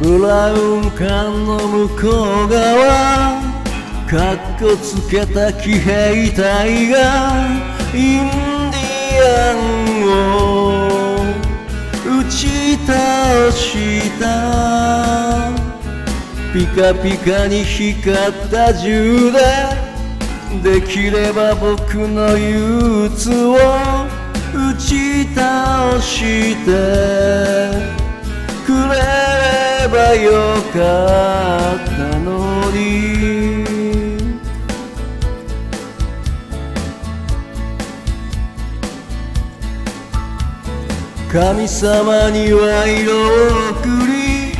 ブラウン管の向こう側かっこつけた騎兵隊がインディアンを打ち倒した。ピカピカに光った銃でできれば僕の憂鬱を打ち倒してくれればよかったのに。神様には色を送り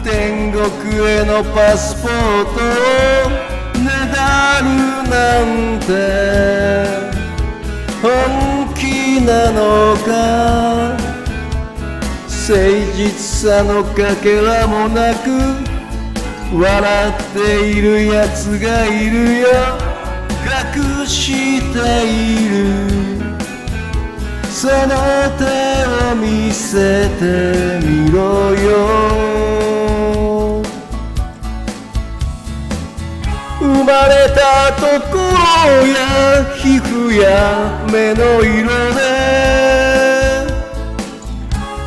天国へのパスポートをねだるなんて本気なのか。誠実さのかけらもなく笑っているやつがいるよ。隠しているその手を見せてみろよ。生まれたところや皮膚や目の色で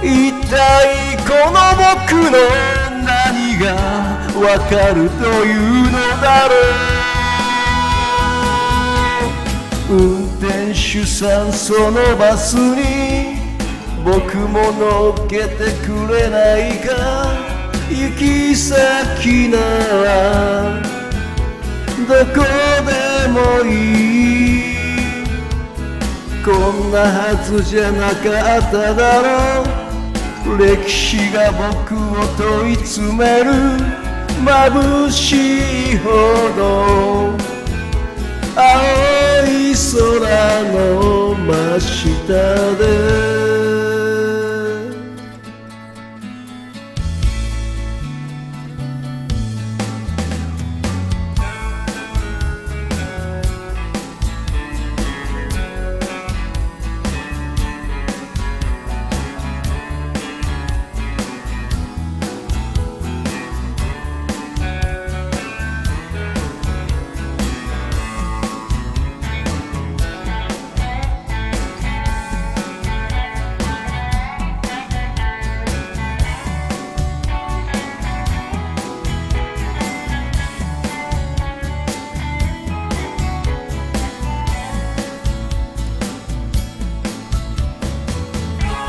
一体この僕の何がわかるというのだろう。運転手さんそのバスに僕も乗っけてくれないか。行き先ならどこでもいい。こんなはずじゃなかっただろう。歴史が僕を問い詰める眩しいほど青い空の真下で。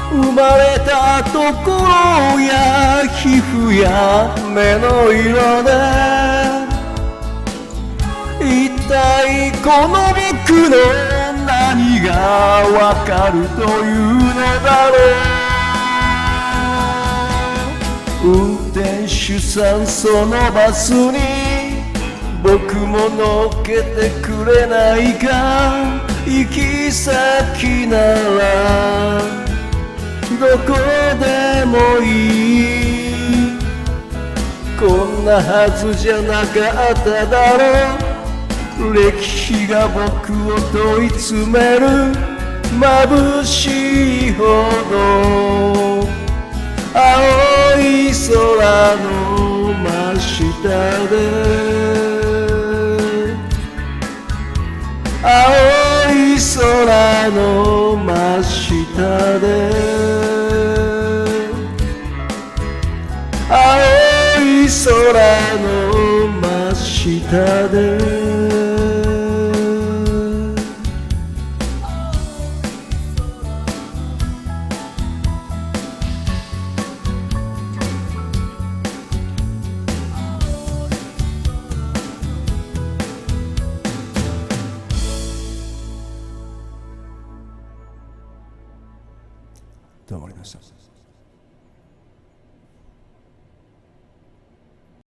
生まれたところや皮膚や目の色で一体この僕の何がわかるというのだろう。運転手さんそのバスに僕も乗っけてくれないか。行き先ならどこでもいい。こんなはずじゃなかっただろう。歴史が僕を問い詰める眩しいほど青い空の真下で青い空の真下で青い空の真下でどうもありがとうございました。